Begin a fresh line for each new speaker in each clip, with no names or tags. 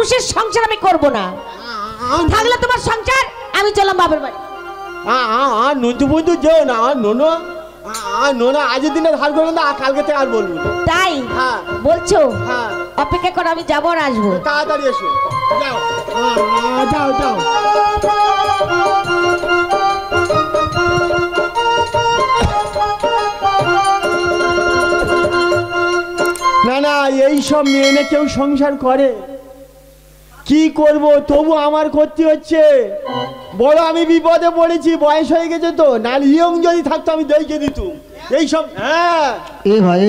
পুরুষের সংসার আমি করব না। থাকলে তোমার সংসার, আমি চললাম বাবার বাড়ি।
নন্তু বন্ধু যেও না, নোনো নোনা আজের দিনে ধার করবেন না, কালকে থেকে আর বলবো
তাই?
হ্যাঁ
বলছো?
হ্যাঁ
অপেক্ষা করো, আমি যাবো আর আসবো।
তাড়াতাড়ি এসো, যাও যাও যাও। না না, এই সব মেয়ে কেউ সংসার করে? কি করব, তবু আমার করতে হচ্ছে। বড় আমি বিপদে পড়েছি, বয়স হয়ে গেছে তো, নাহলে ইয়ং যদি থাকতো আমি দেখে দিতুম এইসব। হ্যাঁ
এ ভাই,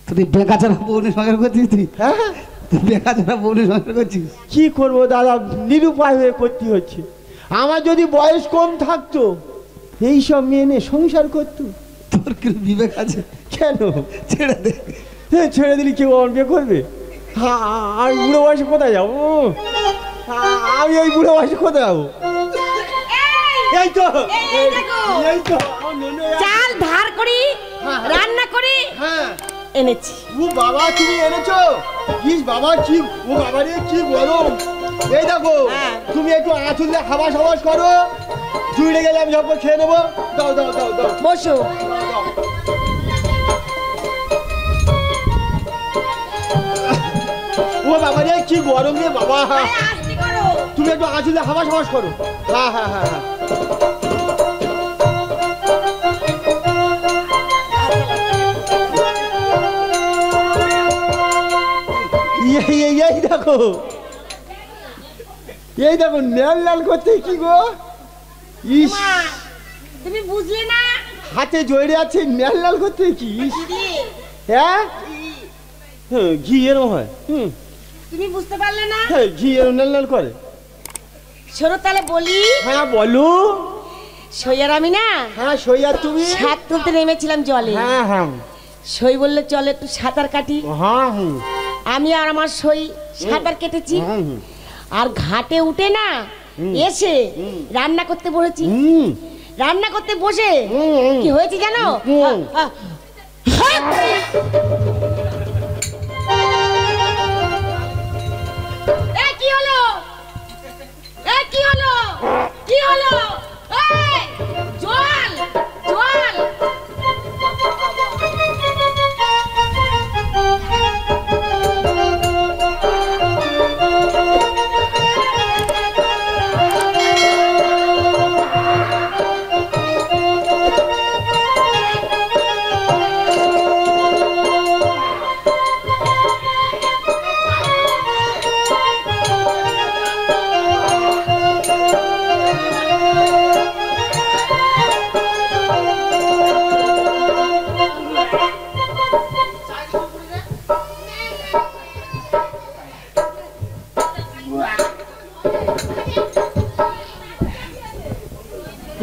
তুই বেকাচারা বউনি সংসার করছিস? তুই
হ্যাঁ
বেকাচারা বউনি সংসার করছিস?
কি করব দাদা, নিরুপায় হয়ে করতে হচ্ছে। আমার যদি বয়স কম থাকতো এইসব মেয়ে নিয়ে সংসার করতো।
তোর কি বিবেক আছে?
কেন
ছেড়ে দে।
ছেড়ে দিলে কেউ আমার বিয়ে করবে? আমি বুড়ো বয়সে কোথায় যাবো? আমি ওই বুড়ো বয়সে কোথায় যাবো? এই তো এই তো
চাল ধার করি, রান্না করি,
হ্যাঁ
এনেছি।
ও বাবা, তুমি এনেছো? ইস বাবা, কি ও বাবা রে, কি গরম। এই দেখো, তুমি একটু আঁচল দিয়ে হাবাস হাবাস করো, জুড়ে গেলে আমি ঝপর খেয়ে নেবো। দাও দাও দাও দাও,
বসো।
ও বাবা রে, কি গরম রে বাবা। তুমি একটু আঁচল দিয়ে হাবাস হাবাস করো। হ্যাঁ হ্যাঁ হ্যাঁ হ্যাঁ। এই দেখো, এই দেখো, লাল লাল করতে কি গো। ইস,
তুমি বুঝলে না?
হাতে জড়িয়ে আছে, লাল লাল করতে কি? হ্যাঁ ঘি এরম হয়।
তুমি বুঝতে পারলে না?
হ্যাঁ, ঘি এরম লাল লাল করে।
শোনো তাহলে বলি।
হ্যাঁ বলো।
সইয়ার আমি না,
হ্যাঁ সইয়া তুমি?
শাক তুলতে নেমেছিলাম জলে।
হ্যাঁ হ্যাঁ।
সই বললে চলে একটু সাঁতার কাটি।
হ্যাঁ
আমি আর আমার সই সাঁতার কেটেছি, আর ঘাটে উঠে না এসে রান্না করতে বসেছি। রান্না করতে বসে কি হয়েছে জানো? কি হলো? কি হলো? কি হলো? জল জল।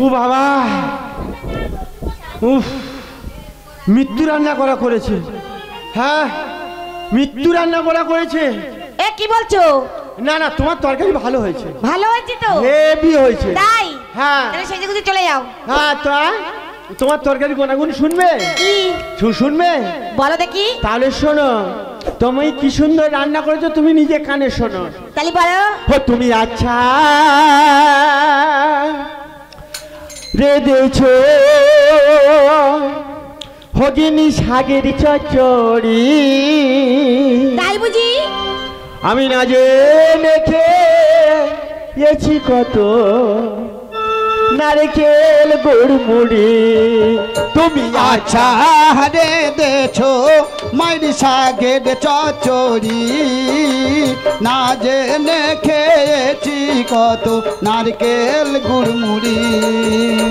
ও বাবা, উফ, মৃত্যু রান্না করা করেছে। হ্যাঁ, মৃত্যু রান্না করা করেছে।
এ কি বলছো?
না না, তোমার তরকারি ভালো হয়েছে।
ভালো হয়েছে তো?
হেভি হয়েছে।
তাই?
হ্যাঁ।
তাহলে সেজে গুজে চলে যাও।
হ্যাঁ, তোমার তরকারি গুনাগুন শুনবে?
কি
শুনবে?
বলো দেখি।
তাহলে শোনো, তুমি কি সুন্দর রান্না করেছো, তুমি নিজে কানে শোনো।
তাহলে বলো।
তুমি আচ্ছা রেঁধেছো হগিনি শাগের চচ্চড়ি।
তাই বুঝি?
আমি না জেনে খেয়েছি কত নারকেল গুড়মুড়ি।
তুমি আচ্ছা রেঁধেছো মাইরি শাগের চচ্চড়ি, না জেনে খেয়েছি কত নারকেল গুড়মুড়ি।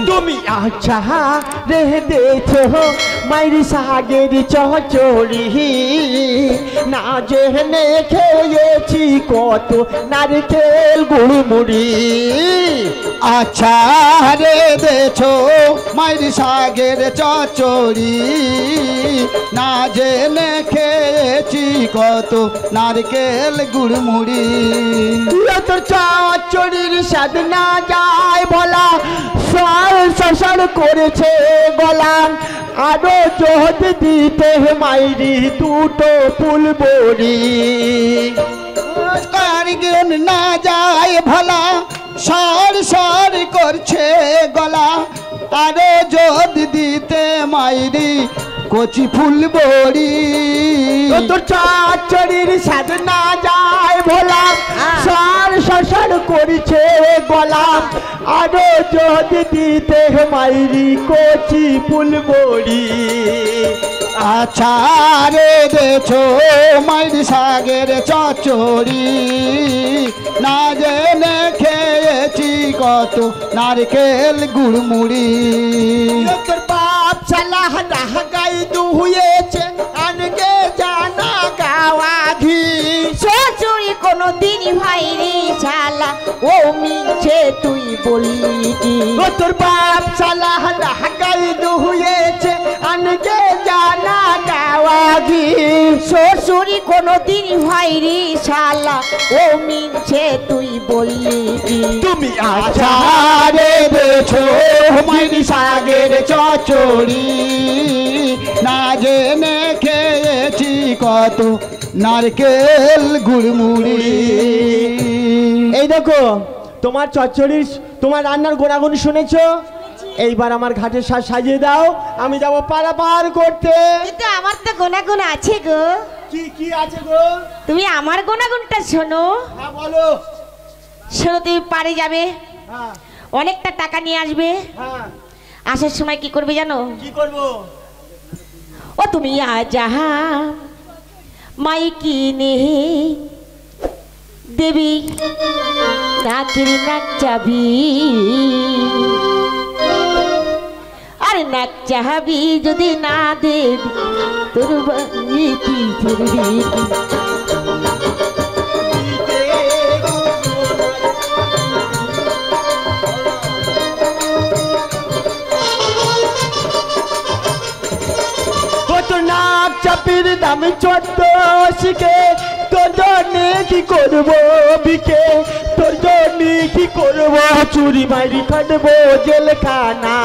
তুমি আচ্ছা রেঁধেছো মাইরি শাগের চচ্চড়ি, না জেনে খেয়েছি কত নারকেল গুড়মুড়ি।
আচ্ছা রেঁধেছো মাইরি শাগের চচ্চড়ি, না জেনে খেয়েছি কত নারকেল গুড়মুড়ি।
তোর চচ্চড়ির স্বাদ না যায় বলা, সর করেছে গলা, আরো জোহদ দিতে মাইরি দুটো ফুল বড়ি।
কচি ফুল বড়ি
তোর চচ্চড়ির স্বাদ না যায় ভোলাম সার শশার করিছে গলাম আরো যদি দিতে মাইরি কচি ফুল বড়ি
আচ্ছা রে দেছো মাইরি শাকের চচ্চড়ি না জেনে খেয়েছি কত নারকেল গুড়মুড়ি
তোর বাপ সালাহ গাই দুহুয়েছে আনগে জানা গাওয়া ঘি
শ্বশুরি কোনো দিন ভাই রে শালা ও মিছে তুই বললি কি
ও তোর বাপ সালাহ গাই দুহুয়েছে আনগে জানা গাওয়া ঘি
শ্বশুরি কোনো দিন ভাই রে শালা ও মিছে তুই বললি কি
তুমি
আচারে দেছো মাইরি শাকের চচ্চড়ি না জেনে খেয়েছি কত নারকেল গুড়মুড়ি
এই দেখো তোমার চচ্চড়ি তোমার রান্নার গোড়াগুনি শুনেছো এইবার আমার ঘাটের সাজ সাজিয়ে দাও আমি যাব পারাপার করতে
কিন্তু আমার তো গুণাগুণ আছে গো
কি কি আছে গো
তুমি আমার গুণাগুণটা শোনো
হ্যাঁ বলো
শোনো তুমি পারে যাবে
হ্যাঁ
অনেকটা টাকা নিয়ে আসবে
হ্যাঁ
আসার সময় কি করবে জানো
কি করবো
ও তুমি আজাহা মাইকিনে দেবী নাকের নাক চাবি আরে নাক চাবি যদি না দেবি তোর বাড়ি তুই ফিরবি কি?
কত নাক চাপির দাম চোদ্দ শিখে তোর জন্য কি করবো বিকে তোর জন্য কি করবো চুরি মারি খাটবো জেলখানা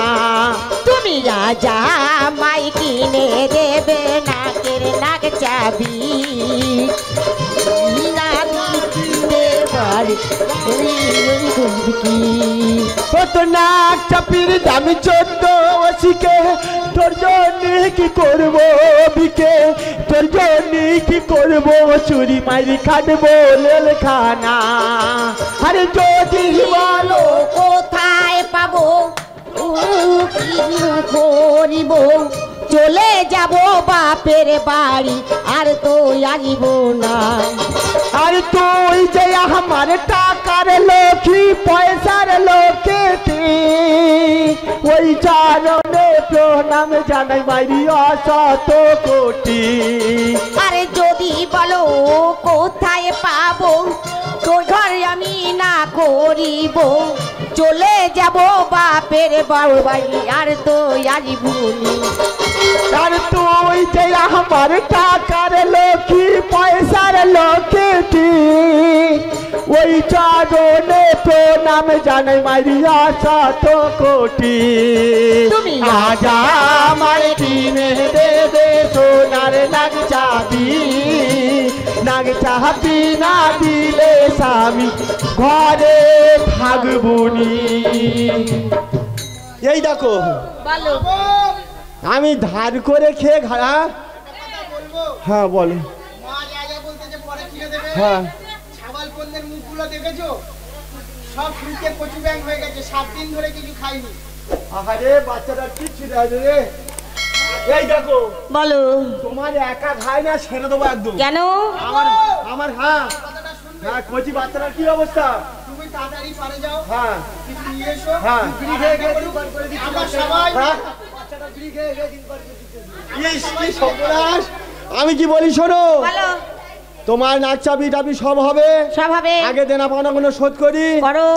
তুমি রাজা মাইকিনে দেবে নাকের নাক চাবি না দিতে পারি কি
কত নাক চাপির দাম চোদ্দ শিখে তোর জন্য কি করবো বিকে তোর জন্য কি করবো চুরি মারি খাটবো জেলখানা আরে যদি বলো
কোথায় পাবো ও কি করিব চলে যাব বাপের বাড়ি আর তো আসব না
আর তুই যে আমার টাকার লক্ষ্মী পয়সার লোকেতে ওই চারণে প্রণাম জানাই মাইরি অশত কোটি
আরে যদি বলো কোথায় পাবো তোর ঘরে আমি না করিব চলে যাব বাপের বাড়ি আর তো আসব না
আর তুই যে আমার টাকার লক্ষ্মী পয়সার লোকেতে ওই চারণে প্রণাম জানাই মাইরি অশত কোটি
তুমি
আজ আমার কিনে দেবে সোনার নাগ চাবি নাগ চাবি না দিলে স্বামী ঘরে থাকবুনি এই দেখো
বলো
আমি ধার করে খেয়ে ঘাড়া হ্যাঁ বলো
মা যা যা বলতেছে পরে কিনে দেবে।
হ্যাঁ
ছাগল পণ্যের মুখগুলো দেখেছো? সব ফ্রিজে কচু ব্যাং হয়ে গেছে, 7 দিন ধরে কিছু খাইনি।
আহারে বাচ্চাটা কিচ্ছু দেয় না রে এই দেখো
বলো
তোমার একা খাই না ছেড়ে দেবো একদম
কেন
আমার আমার হ্যাঁ
কথাটা শুনবে?
হ্যাঁ কচি বাচ্চাটার কি অবস্থা
তুমি তাড়াতাড়ি পারে যাও,
হ্যাঁ
কিছু নিয়ে এসো।
হ্যাঁ।
বিড়ি খেয়ে খেয়ে দিন পার করে দিচ্ছি। আমরা সবাই
হ্যাঁ
বাচ্চাটা বিড়ি খেয়ে খেয়ে দিন পার করে দিচ্ছি।
ইস, কি সর্বনাশ! আমি কি বলি শোনো
বলো
তোমার নাচ চাবি টাবি সব হবে
সব হবে
আগে দেনা পাওনা গুলো শোধ করি
করো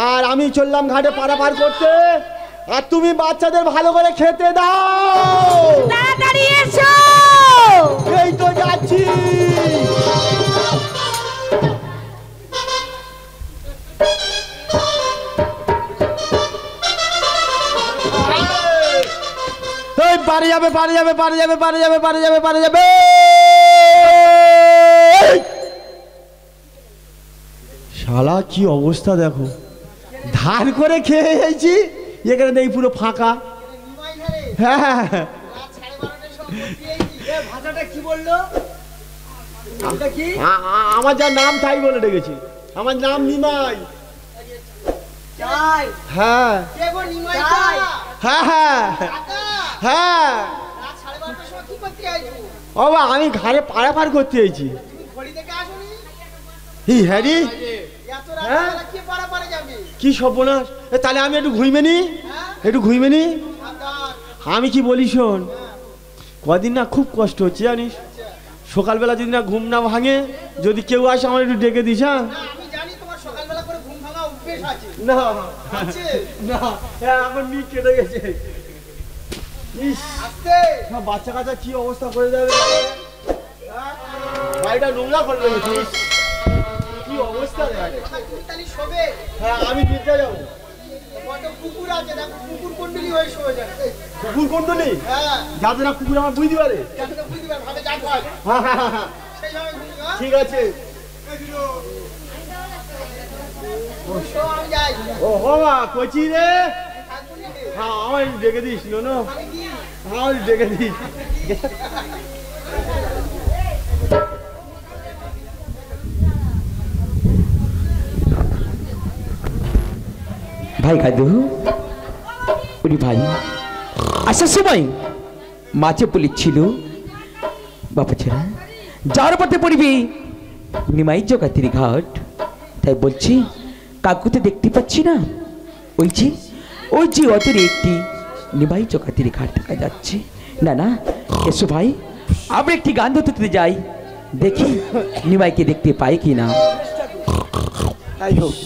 আর আমি চললাম ঘাটে পারাপার করতে আর তুমি বাচ্চাদের ভালো করে খেতে দাও
তাড়াতাড়ি এসো
এই তো যাচ্ছি এই পারে যাবে পারে যাবে পারে যাবে পারে যাবে পারে যাবে পারে যাবে শালা কি অবস্থা দেখো ধার করে খেয়ে যাইছি এখানে দেখি পুরো ফাঁকা
নিমাই ধারে
হ্যাঁ
রাত 12:30টার সময় ভাষাটা কি বললো? এটা কি?
আমার যা নাম তাই বলে ডেকেছি। আমার নাম নিমাই।
চাই।
হ্যাঁ
কে গো নিমাই?
চাই।
হ্যাঁ হ্যাঁ
কাকা,
হ্যাঁ।
রাত 12:30টার সময় কি করতে আইছো?
ও বা আমি ঘাড়ে পারাপার করতে এসেছি।
তুমি ঘড়ি দেখে আসোনি?
হ্যারি
এত রাতবেলা কে পারাপারে যাবে?
কি সর্বনাশ! তাহলে আমি একটু ঘুইবে নি,
হ্যাঁ?
একটু ঘুইবে নি।
সাবধান।
আমি কি বলি শোন, কদিন না খুব কষ্ট হচ্ছে জানিস। সকালবেলা যদি না ঘুম না ভাঙে, যদি কেউ আসে আমার একটু ডেকে দিস। হ্যাঁ
না, আমি জানি তোমার সকালবেলা করে ঘুম ভাঙা অভ্যেস আছে।
না
আছে?
না, আমার নি কেটে গেছে। ইস,
আস্তে।
সব বাচ্চা কাচ্চা কি অবস্থা করে যাবে। হ্যাঁ? বাড়িটা নোংরা করে রেখেছিস, কি অবস্থা দেখ।
তুমি তাহলে শোবে।
হ্যাঁ আমি গির্জা যাবো।
কত কুকুর আছে দেখো, কুকুর কুণ্ডলি হয়ে শোয়ে যায়।
কুকুর কুণ্ডলি
হ্যাঁ,
যাতে না কুকুর আমার বুঝতে পারে।
যাতে তো বুঝতে পারবে, ভাবে জাত হয়।
হ্যাঁ হ্যাঁ হ্যাঁ,
সেই সময় ঘুমিও, হ্যাঁ?
ঠিক আছে।
তো আমি যাই।
ও বাবা কচি রে,
থাকুনি।
হ্যাঁ আমার একটু ডেকে দিস নো।
আমি কি?
হ্যাঁ একটু ডেকে দিস।
ভাই কাদু উনি ভাই আসার সময় মাঝে বলেছিল বাবা ছেড়া যাওয়ার পথে পড়বি নিমাই জগাতির ঘাট। তাই বলছি কাকু তো দেখতে পাচ্ছি না, ওই যে অতর একটি নিমাই জগাতির ঘাট দেখা যাচ্ছে। না না এসো ভাই, আমরা একটি গান ধরতে যাই, দেখি নিমাইকে দেখতে পাই কি না।
তাই হোক।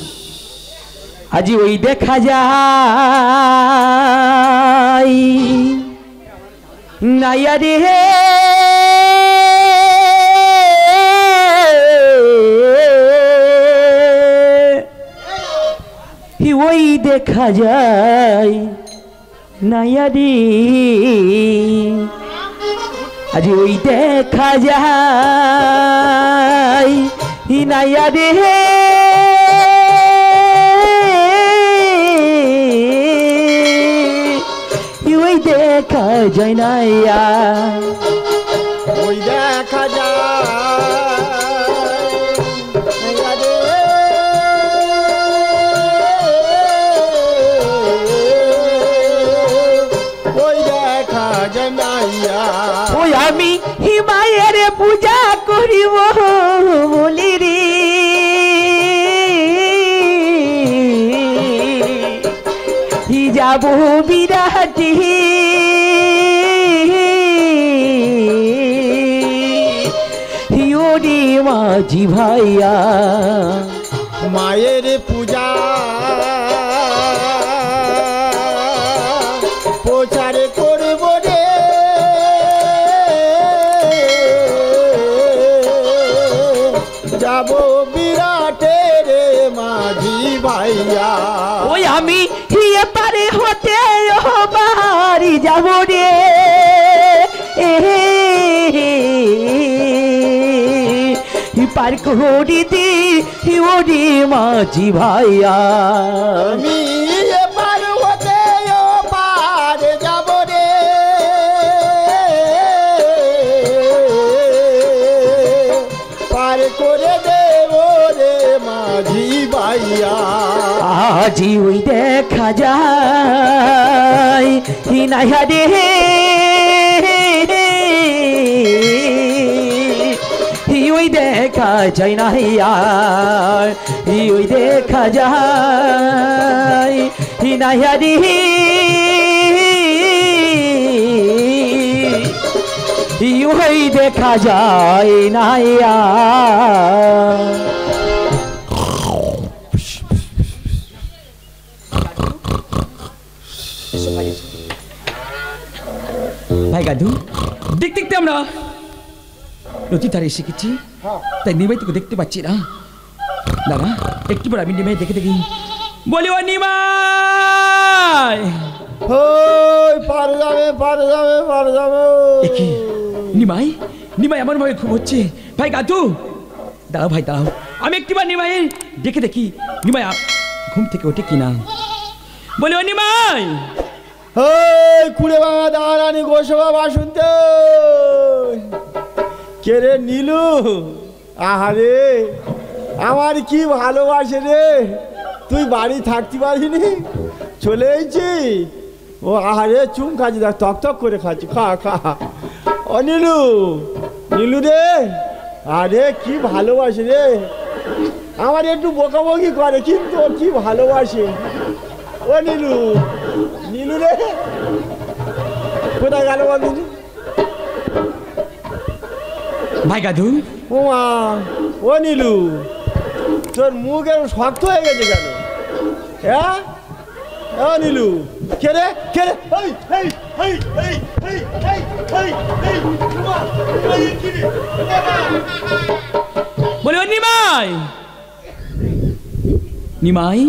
আজি ওই দেখা যায় নাইয়া রে ওই দেখা যায় নাইয়া রে, আজি ওই দেখা যায় নাইয়া রে, ওই দেখা যায় নাইয়া,
ওই দেখা ওই দেখা জানাইয়া।
ওই আমি হিমায়ের পূজা করিব বলি রে, যাব বিরাটি ওরে মাঝি ভাইয়া,
মায়ের পূজা প্রচার করব রে, যাব বিরাটে রে মাঝি ভাইয়া।
ওই আমি হিয়ে পারে হতে ও বাড়ি যাব রে, পার করিতে ওরে মাঝি ভাইয়া,
আমি এবার হতে ও পার যাব রে, পার করে দেব রে মাঝি ভাইয়া।
আজি ওই দেখা যায় নাইয়া রে, ওই দেখা যায় নাইয়া, ওই দেখা যায় নাইয়া রে, ওই দেখা যায় নাইয়া। ভাই গাধু দেখতে দেখতে আমরা নদী ধারে এসে গেছি, তাই নিমাই তোকে দেখতে পাচ্ছি না। দাদা একটু পর আমি নিমাই দেখে দেখি বলি ও নিমাই,
ওই পার যাবে পার যাবে পার যাবে।
একি নিমাই নিমাই এমন ভাবে ঘুম হচ্ছে। ভাই গাধু দাঁড়াও ভাই দাঁড়াও, আমি একটিবার নিমাই দেখে দেখি নিমাই ঘুম থেকে ওঠে কিনা। বলি ও নিমাই
ওই কুড়ে বাবা দাঁড়ানি গোসবা বাসুনতে কে রে নীলু? আহারে আমার কি ভালোবাসে রে, তুই বাড়ি থাকতে পারিনি, চলে এসেছি। ও আহারে চুম খাচ্ছি, দেখ টক টক করে খাচ্ছি, খা খা। ও নীলু, নীলু রে, আরে কি ভালোবাসে রে, আমার একটু বকাবকি করে কিন্তু ও কি ভালোবাসে। ও নীলু, নীলু রে কোথায় গেল বলুন?
ভাই গাধু।
ও মা, ও নীলু, তোর মুখ এরকম শক্ত হয়ে গেছে কেন? হ্যাঁ ও নীলু, কে রে কে রে? এই এই এই এই এই এই এই এই উমা, উমা, এ কি রে?
বলে ও নিমাই, নিমাই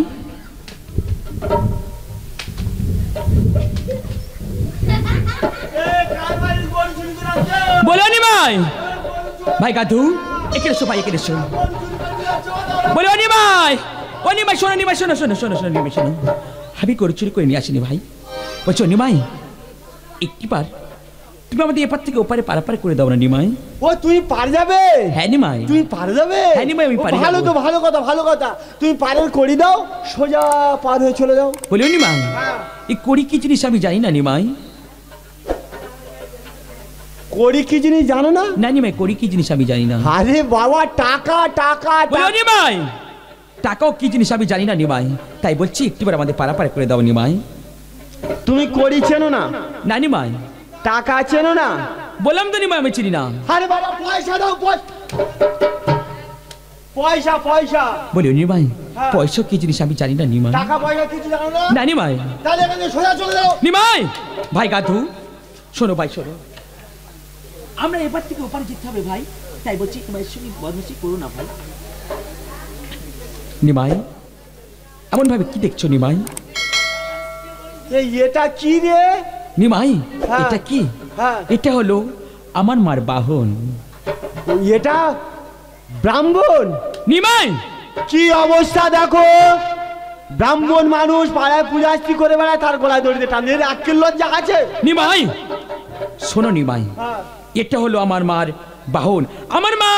বলে ও নিমাই। ভাই গাধু এখানে এসো, ভাই এখানে এসো। বলে ও নিমাই, ও নিমাই শোনো, নিমাই শোনো শোনো শোনো শোনো, নিমাই শোনো, আমি করে চুরি করে নিয়ে আসিনি ভাই। বলছো নিমাই একটিবার তুমি আমাদের এপার থেকে ওপারে পারাপার করে দাও না নিমাই।
ও তুই পার যাবে?
হ্যাঁ নিমাই।
তুই পার যাবে?
হ্যাঁ নিমাই আমি পারি।
ভালো তো, ভালো কথা, ভালো কথা। তুই পারের করি দাও, সোজা পার হয়ে চলে যাও।
বলে ও নিমাই এই করি কি জিনিস আমি জানি না নিমাই।
করি কি জিনিস জানো না?
না নিমাই করি কি জিনিস আমি জানি না।
আরে বাবা টাকা টাকা
বলে ও নিমাই টাকাও কি জিনিস আমি জানি না নিমাই, তাই বলছি একটিবার আমাদের পারাপার করে দাও নিমাই।
তুমি করি চেনো না?
না নিমাই।
টাকা চেনো না?
বললাম তো নিমাই আমি চিনি না।
আরে বাবা পয়সা দাও, পয়সা পয়সা।
বলি ও নিমাই পয়সা কি জিনিস আমি জানি না নিমাই।
টাকা পয়সা কিছু জানো না?
না নিমাই।
তাহলে এখান থেকে সোজা চলে যাও।
নিমাই ভাই গাধু শোনো, ভাই শোনো, আমরা এবার থেকে ওপারে যেতে হবে ভাই, তাই বলছি তোমার সঙ্গে বদমাশি করো না ভাই। নিমাই এমন ভাবে কি দেখছো নিমাই?
এটা কি রে
নিমাই?
হ্যাঁ।
এটা কি?
হ্যাঁ।
এটা হলো আমার মার বাহন।
এটা ব্রাহ্মণ?
নিমাই
কি অবস্থা দেখো, ব্রাহ্মণ মানুষ পাড়ায় পূজাস্তি করে বেড়ায়, তার গলায় দড়িতে টান দিয়ে আক্কেল লজ্জা আছে?
নিমাই শোনো নিমাই,
হ্যাঁ।
এটা হলো আমার মার বাহন। আমার মা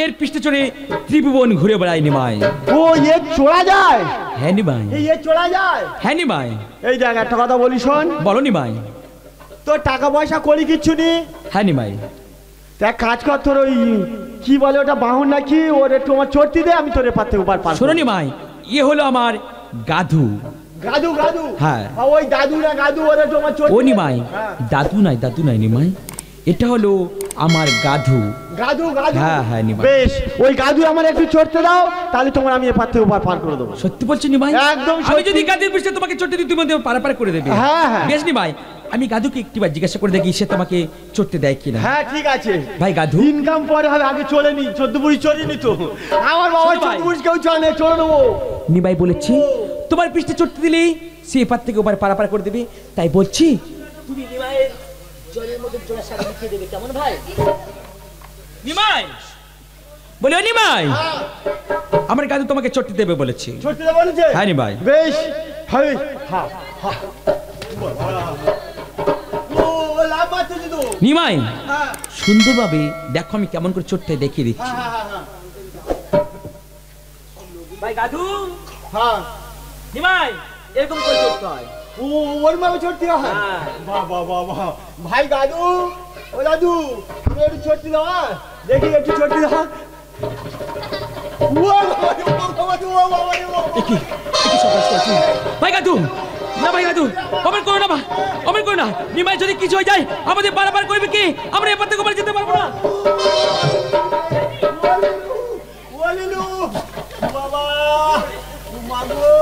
এর পৃষ্ঠে চড়ে ত্রিভুবন ঘুরে বেড়ায় নিমাই।
ও এ চড়া যায়?
হ্যাঁ নিমাই।
এই এ চড়া যায়?
হ্যাঁ নিমাই।
এই দেখ একটা কথা বলি শোন।
বলো নিমাই।
তোর টাকা পয়সা করি কিচ্ছু নি,
হ্যাঁ নিমাই।
দেখ কাজ কর, তোর ওই কি বলে ওটা বাহন নাকি, ওর একটু আমার চড়তি দে, আমি তোর এপার থেকে ওপার পার।
শোনো নিমাই, ইয়ে হলো আমার গাধু।
গাদু গাদু?
হ্যাঁ।
ওই দাদু না গাদু, ওর একটু আমার চড়তি
ও
দে।
নিমাই
হ্যাঁ।
দাদু নাই নিমাই, এটা হলো আমার গাধু।
গাদু গাদু?
হ্যাঁ হ্যাঁ নিমাই।
বেশ, ওই গাদু আমার একটু চড়তে দাও, তাহলে তোমার আমি এপার থেকে ওপার পার করে দেবো।
সত্যি বলছি নিমাই?
একদম
আমি
সত্যি।
যদি গাধুর পৃষ্ঠে তোমাকে চড়তে দিই, তুমি আমাদের পারাপার করে দেবে।
হ্যাঁ, হ্যাঁ।
বেশ নিমাই, আমি গাধুকে একটিবার জিজ্ঞাসা করে দেখি সে তোমাকে চড়তে দেয় কিনা।
হ্যাঁ ঠিক আছে
ভাই গাধু।
ইনকাম পরে হবে, আগে চলে নি, 14 বুড়ি চড়িনি তো। আমার বাবা
শোনো ভাই।
14 বুড়ি কেউ চলে না, চলে নেবো।
নিমাই বলেছি তোমার পৃষ্ঠে চড়তে দিলেই সে এপার থেকে ওপার পারাপার করে দেবে, তাই বলছি তুমি নিমাইয়ের জলের মধ্যে জোড়া সারা লিখে দেবে, কেমন ভাই? নিমাই বলে ও নিমাই আমার গাধু তোমাকে চড়তে দেবে বলেছি।
চড়তে দেবো বলেছে?
হ্যাঁ নিমাই।
বেশ হবে। হ্যাঁ হ্যাঁ। ও লাভ পাচ্ছে তো।
নিমাই
হ্যাঁ
সুন্দরভাবে দেখো আমি কেমন করে চড়তে দেখিয়ে দিচ্ছি।
হ্যাঁ হ্যাঁ
ভাই গাধু।
হ্যাঁ।
নিমাই এরকম করে চড়তে হয়।
ও ওর মামে চড়তে হয়?
হ্যাঁ।
বাহ বাহ বাহ বাহ। ভাই দাদু, ও দাদু আমি একটু চড়তে দাও, হ্যাঁ? দেখি একটু চড়তে দাও। ও বাবা রে, ও বাবা রে, ও বাবা রে, ও।
কি সকাল করছি ভাই গাধু? না ভাই গাধু, অমন করো না, অমন করো না। নিমাই যদি কিছু হয়ে যায় আমাদের বারবার করবে কি? আমরা এপার থেকে ওপার যেতে পারবো না।
ও লিলু, বাবা, ও মাগো।